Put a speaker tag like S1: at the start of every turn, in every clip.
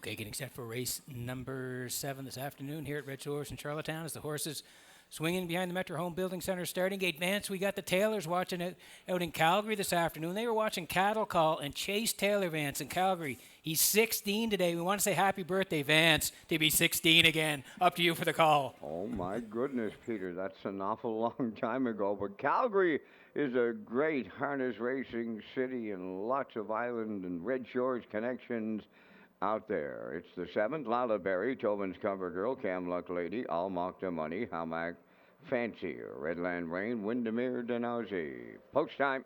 S1: Okay, getting set for race number 7 this afternoon here at Red Shores in Charlottetown as the horses swinging behind the Metro Home Building Center starting gate. Vance, we got the Taylors watching it out in Calgary this afternoon. They were watching Cattle Call and Chase Taylor, Vance, in Calgary. He's 16 today. We want to say happy birthday, Vance, to be 16 again. Up to you for the call.
S2: Oh, my goodness, Peter. That's an awful long time ago. But Calgary is a great harness racing city and lots of island and Red Shores connections out there. It's the 7th, Lala Berry, Tobin's Cover Girl, Cam Luck Lady, All Mock the Money, Hamac Fancy, Redland Rain, Windermere Denazi. Post time.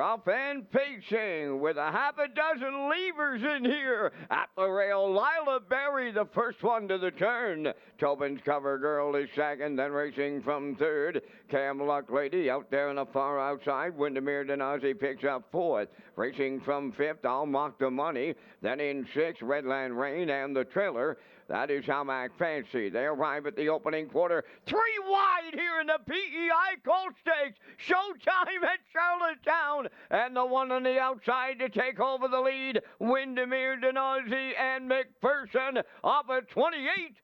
S2: Up and pacing with a half a dozen levers in here. At the rail, Lila Berry, the first one to the turn. Tobin's Cover Girl is second, then racing from third. Cam Luck Lady out there on the far outside. Windermere Denazi picks up fourth. Racing from fifth, I'll Mock the Money. Then in sixth, Redland Rain and the trailer. That is Hamac Fancy. They arrive at the opening quarter. 3 wide here in the PEI Colt Stakes. Showtime at Charlottetown. And the one on the outside to take over the lead. Windermere Denazi and McPherson off at 28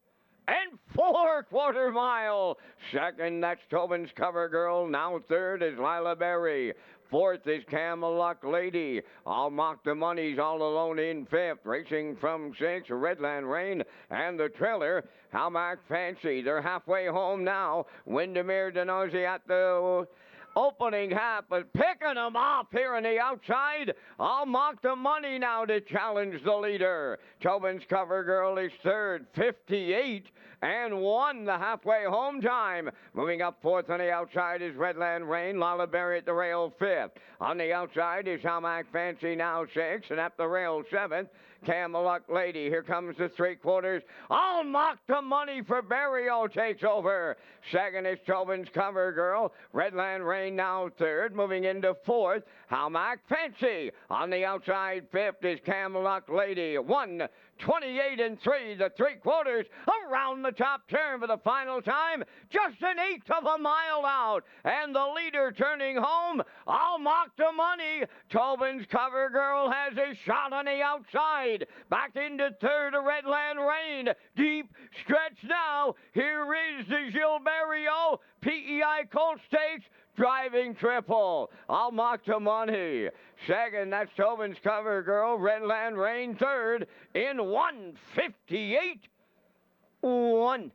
S2: and 4/4 mile. Second, that's Tobin's Cover Girl. Now third is Lila Berry. Fourth is Luck Lady. I'll Mock the Money's all alone in fifth. Racing from sixth, Redland Rain and the trailer, Hamac Fancy. They're halfway home now. Windermere Denazi at the opening half, but picking them off here on the outside. I'll Mock the Money now to challenge the leader. Tobin's Cover Girl is third, 58 and 1, the halfway home time. Moving up fourth on the outside is Redland Rain. Lala Berry at the rail fifth. On the outside is Hamac Fancy now sixth, and at the rail seventh, Luck Lady. Here comes the 3/4. I'll Mock the Money for Barrio takes over. Second is Tobin's Cover Girl. Redland Rain now third. Moving into fourth, Hamac Fancy. On the outside, fifth is Luck Lady. 1:28 and 3, the 3/4 around the top turn for the final time. Just an eighth of a mile out. And the leader turning home, I'll Mock the Money. Tobin's Cover Girl has a shot on the outside. Back into third, a Redland Rain. Deep stretch now. Here is the Gilberto PEI Colt Stakes driving triple. I'll Mock the Money. Second, that's Tobin's Cover Girl. Redland Rain third in 1:58.1.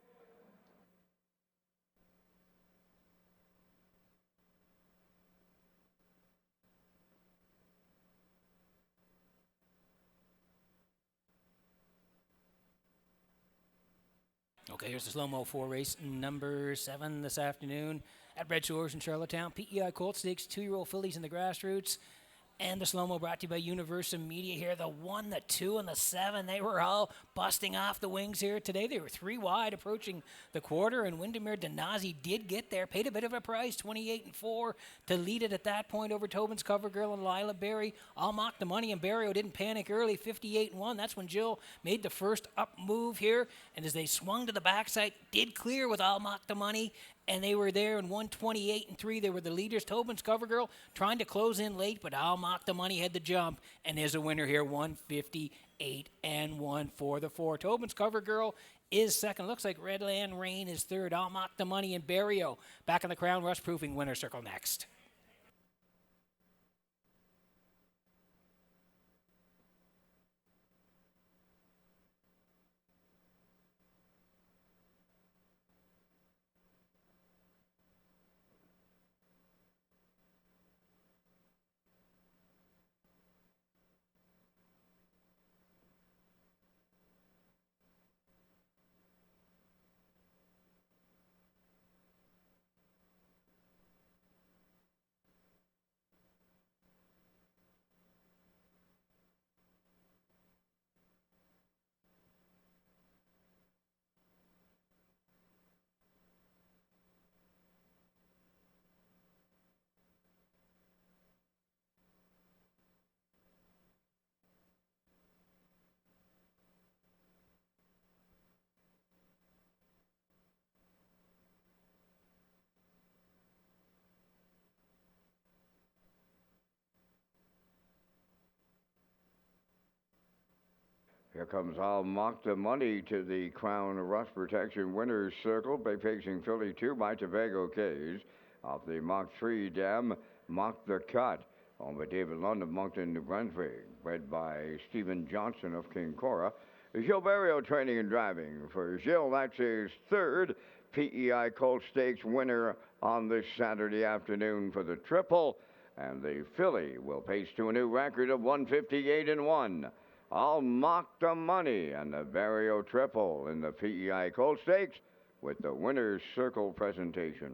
S1: Okay, here's the slow-mo for race number 7 this afternoon at Red Shores in Charlottetown. PEI Colt Stakes, 2-year-old fillies in the grassroots. And the slow-mo brought to you by Universal Media here. The 1, the 2, and the 7, they were all busting off the wings here today. They were 3 wide approaching the quarter, and Windermere Denazi did get there. Paid a bit of a price, 28 and 4, to lead it at that point over Tobin's Cover Girl and Lila Berry. I'll Mock the Money, and Barrio didn't panic early, 58 and 1. That's when Jill made the first up move here, and as they swung to the backside, did clear with I'll Mock the Money. And they were there in 1:28 and 3. They were the leaders. Tobin's Cover Girl trying to close in late, but I'll Mock the Money had the jump and is a winner here, 1:58 and 1 for the 4. Tobin's Cover Girl is second. Looks like Redland Rain is third. I'll Mock the Money and Barrio back in the Crown Rush Proofing winner circle next.
S2: Here comes All Mock the Money to the Crown Rust Protection Winners Circle. Bay Pacing Filly 2 by Tobago Cays. Off the Mach 3 dam, Mock the Cut. Owned by David Lund of Moncton, New Brunswick. Bred by Stephen Johnson of King Cora. Gilles Barrio training and driving. For Gilles, that's his third PEI Colt Stakes winner on this Saturday afternoon for the Triple. And the filly will pace to a new record of 158-1. I'll mock the money and the Barrio Triple in the PEI Colt Stakes with the Winner's Circle presentation.